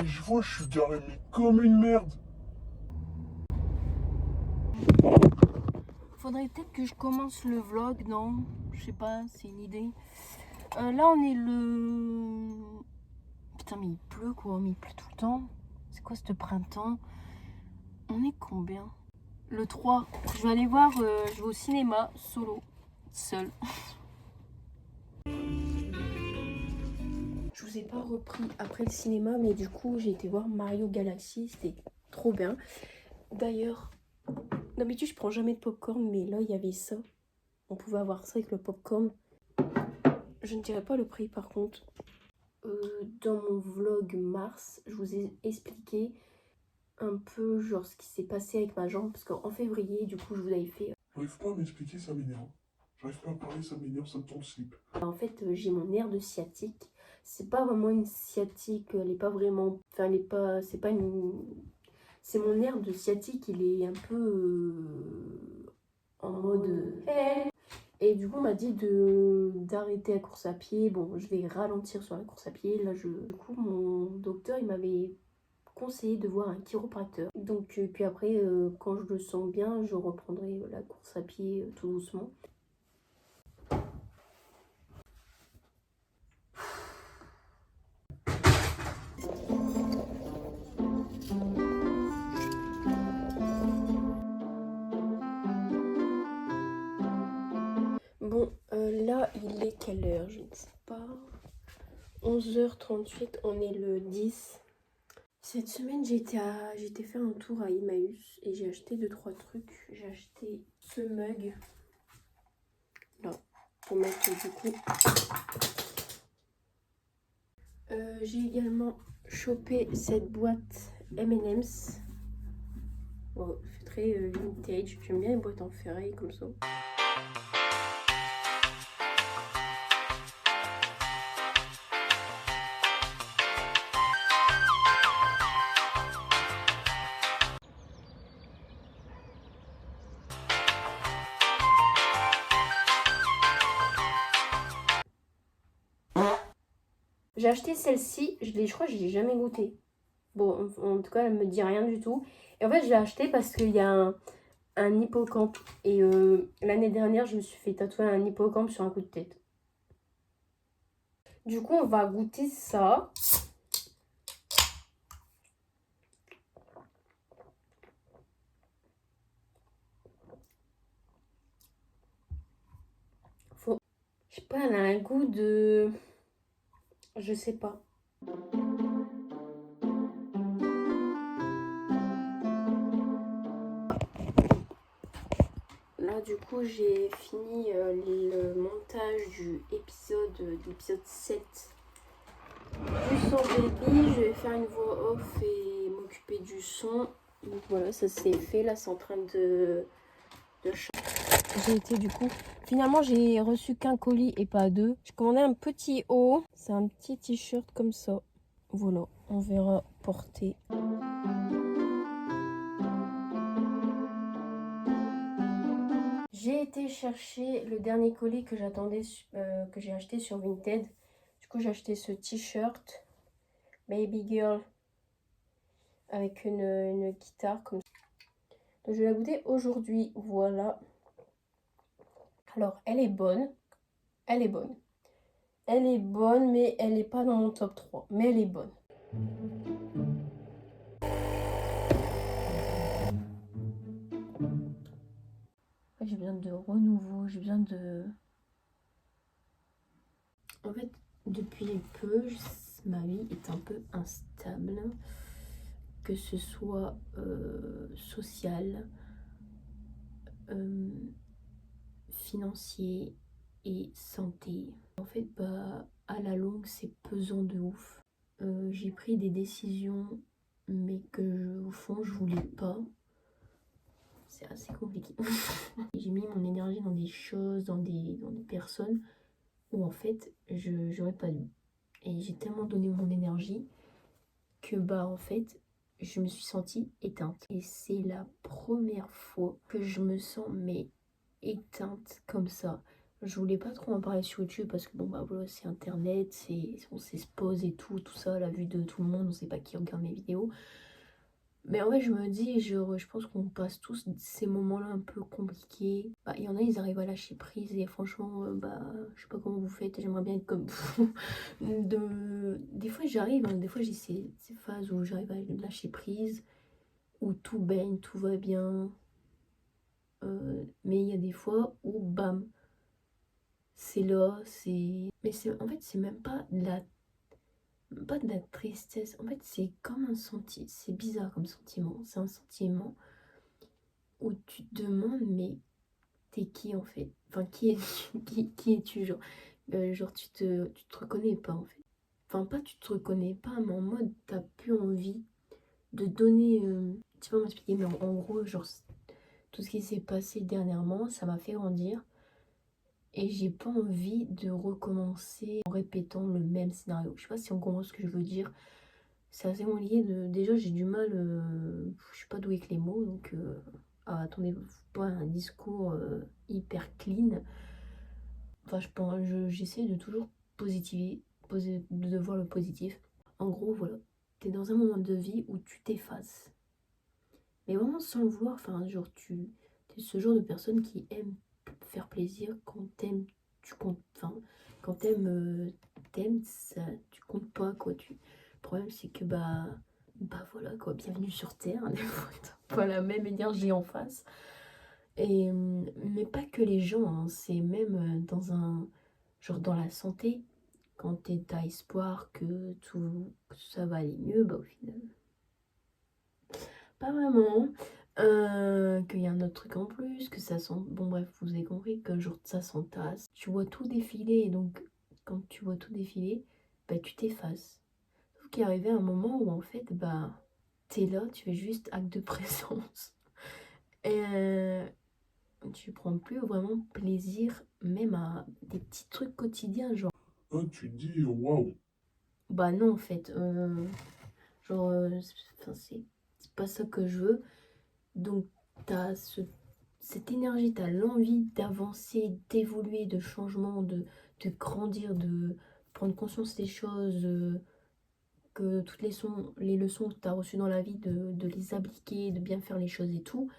Et je vois, je suis garé mais comme une merde. Faudrait peut-être que je commence le vlog, non? Je sais pas, c'est une idée. Là, on est le... Putain, mais il pleut quoi, mais il pleut tout le temps. C'est quoi ce printemps? On est combien? Le 3. Je vais aller voir, je vais au cinéma, solo, seul. Je vous ai pas repris après le cinéma, mais du coup, j'ai été voir Mario Galaxy, c'était trop bien. D'ailleurs, d'habitude, je prends jamais de popcorn, mais là, il y avait ça. On pouvait avoir ça avec le popcorn. Je ne dirai pas le prix par contre. Dans mon vlog mars, je vous ai expliqué un peu genre ce qui s'est passé avec ma jambe. Parce qu'en février, du coup, je vous avais fait... J'arrive pas à m'expliquer, ça m'énerve. J'arrive pas à parler, ça m'énerve, ça me tombe le slip. En fait, j'ai mon nerf de sciatique. C'est pas vraiment une sciatique, elle est pas vraiment... Enfin, elle est pas... C'est pas une... C'est mon nerf de sciatique, il est un peu en mode... Hey. Et du coup, on m'a dit d'arrêter la course à pied. Bon, je vais ralentir sur la course à pied. Là, du coup, mon docteur, il m'avait conseillé de voir un chiropracteur. Donc, puis après, quand je le sens bien, je reprendrai la course à pied tout doucement. Bon, là, il est quelle heure? Je ne sais pas. 11h38, on est le 10. Cette semaine, j'ai été faire un tour à Emmaüs et j'ai acheté 2-3 trucs. J'ai acheté ce mug, là, pour mettre du coup. J'ai également chopé cette boîte M&M's. Oh, c'est très vintage. J'aime bien les boîtes en ferraille comme ça. J'ai acheté celle-ci, je crois que je l'ai jamais goûtée. Bon, en tout cas, elle me dit rien du tout. Et en fait, je l'ai acheté parce qu'il y a un hippocampe. Et l'année dernière, je me suis fait tatouer un hippocampe sur un coup de tête. Du coup, on va goûter ça. Je sais pas, elle a un goût de... Je sais pas. Là, du coup, j'ai fini le montage de l'épisode 7 du son baby. Je vais faire une voix off et m'occuper du son. Donc voilà, ça s'est fait. Là, c'est en train de j'ai été du coup... Finalement, j'ai reçu qu'un colis et pas deux. J'ai commandé un petit haut. C'est un petit t-shirt comme ça. Voilà, on verra porter. J'ai été chercher le dernier colis que j'attendais, que j'ai acheté sur Vinted. Du coup, j'ai acheté ce t-shirt Baby Girl avec une guitare comme ça. Donc, je vais la goûter aujourd'hui. Voilà. Alors, elle est bonne. Elle est bonne. Elle est bonne, mais elle n'est pas dans mon top 3. Mais elle est bonne. J'ai besoin de renouveau, j'ai besoin de... En fait, depuis peu, ma vie est un peu instable. Que ce soit social, financier et santé. En fait, bah, à la longue, c'est pesant de ouf. J'ai pris des décisions, mais que au fond, je voulais pas. C'est assez compliqué. J'ai mis mon énergie dans des choses, dans des personnes où en fait, j'aurais pas dû. Et j'ai tellement donné mon énergie que bah en fait, je me suis sentie éteinte. Et c'est la première fois que je me sens mais éteinte comme ça. Je voulais pas trop en parler sur YouTube parce que bon bah voilà, c'est internet, on s'expose et tout ça, la vue de tout le monde, on sait pas qui regarde mes vidéos. Mais en vrai je me dis, je pense qu'on passe tous ces moments-là un peu compliqués. Bah, il y en a, ils arrivent à lâcher prise et franchement, bah je sais pas comment vous faites, j'aimerais bien être comme vous. Des fois j'arrive, hein, des fois j'ai ces phases où j'arrive à lâcher prise, où tout baigne, tout va bien. Mais il y a des fois où bam, c'est là, c'est... Mais en fait, c'est même pas de la tristesse. En fait, c'est comme un sentiment. C'est bizarre comme sentiment. C'est un sentiment où tu te demandes, mais t'es qui en fait? Enfin, qui es-tu? Qui es-tu? Genre tu te reconnais pas en fait. Enfin, pas tu te reconnais pas, mais en mode, t'as plus envie de donner... Tu peux m'expliquer, mais en gros, genre, tout ce qui s'est passé dernièrement, ça m'a fait grandir. Et j'ai pas envie de recommencer en répétant le même scénario. Je sais pas si on comprend ce que je veux dire. C'est assez lié de... Déjà, j'ai du mal... je suis pas douée avec les mots, donc... attendez, pas un discours hyper clean. Enfin, j'essaie de toujours positiver, de voir le positif. En gros, voilà. T'es dans un moment de vie où tu t'effaces. Mais vraiment sans le vouloir. Enfin, genre, t'es ce genre de personne qui aime faire plaisir quand t'aimes, tu comptes, enfin, quand t'aimes, ça, tu comptes pas, quoi. Le problème, c'est que, bah voilà, quoi, bienvenue sur Terre, des fois, t'as pas la même énergie en face. Et, mais pas que les gens, hein, c'est même genre dans la santé, quand t'as espoir que ça va aller mieux, bah au final, pas vraiment. Qu'il y a un autre truc en plus, que ça sent... Bon bref, vous avez compris que genre ça s'entasse. Tu vois tout défiler, et donc quand tu vois tout défiler, bah tu t'effaces. Sauf qu'il est arrivé un moment où en fait, bah t'es là, tu fais juste acte de présence. Et tu prends plus vraiment plaisir même à des petits trucs quotidiens, genre... Ah, tu te dis, waouh, Bah non en fait, genre, enfin, c'est pas ça que je veux. Donc, t'as cette énergie, t'as l'envie d'avancer, d'évoluer, de changement, de grandir, de prendre conscience des choses, que toutes les leçons que t'as reçues dans la vie, de les appliquer, de bien faire les choses et tout.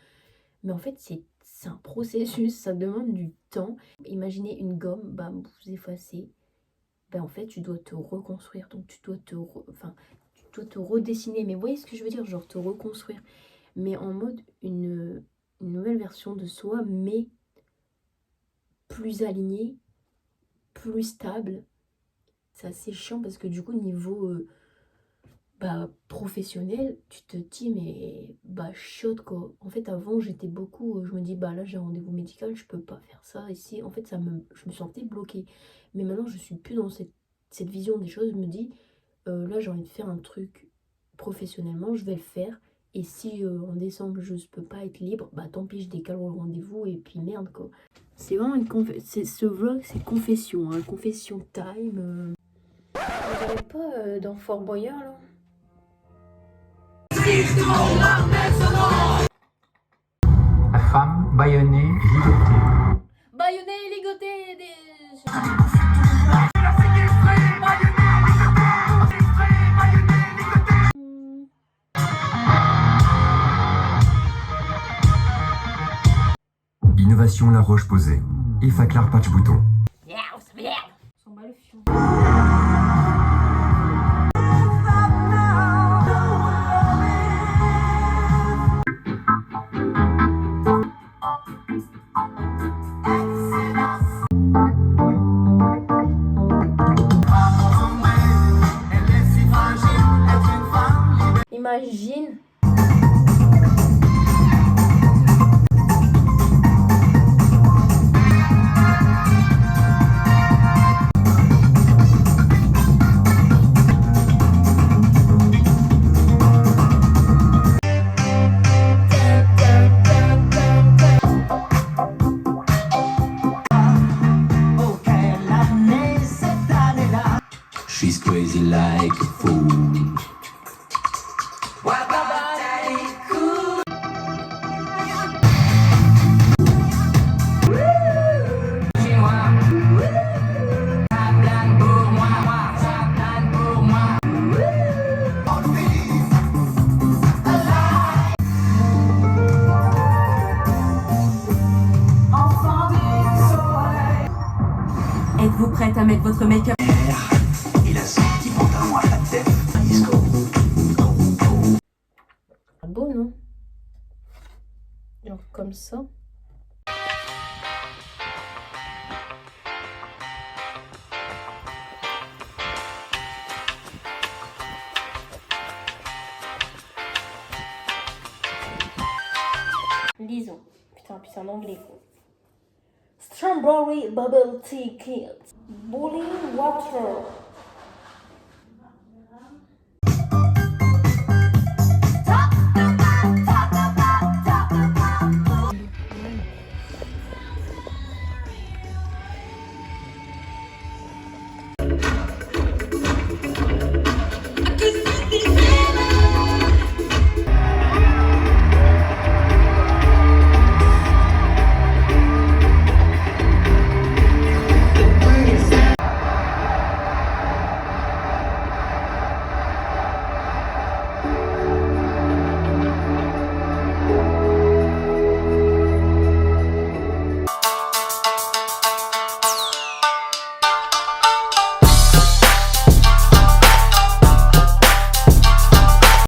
Mais en fait, c'est un processus, ça demande du temps. Imaginez une gomme, bah, vous effacez. Ben, en fait, tu dois te reconstruire. Donc, tu dois enfin, tu dois te redessiner. Mais vous voyez ce que je veux dire? Genre, te reconstruire. Mais en mode une nouvelle version de soi, mais plus alignée, plus stable. C'est assez chiant parce que du coup, niveau professionnel, tu te dis, mais bah chiotte quoi. En fait, avant, j'étais beaucoup, je me dis, bah là, j'ai un rendez-vous médical, je peux pas faire ça. Ici, en fait, je me sentais bloquée. Mais maintenant, je suis plus dans cette vision des choses. Je me dis, là, j'ai envie de faire un truc professionnellement, je vais le faire. Et si en décembre je peux pas être libre, bah tant pis, je décale le rendez-vous et puis merde quoi. C'est vraiment ce vlog, c'est confession, hein, confession time. Vous avez pas dans Fort Boyard là? La femme bâillonnée, ligotée. Bâillonné, ligoté, des... Innovation La Roche-Posay. Effaclar Patch Bouton. S'en bat le fion. Imagine. She's crazy like a fool. prête à mettre votre make-up. Il a son petit pantalon à la tête. Beau, non? Genre comme ça. Lisons. Putain, puis c'est en anglais. Strawberry Bubble Tea Kit. Boiling water.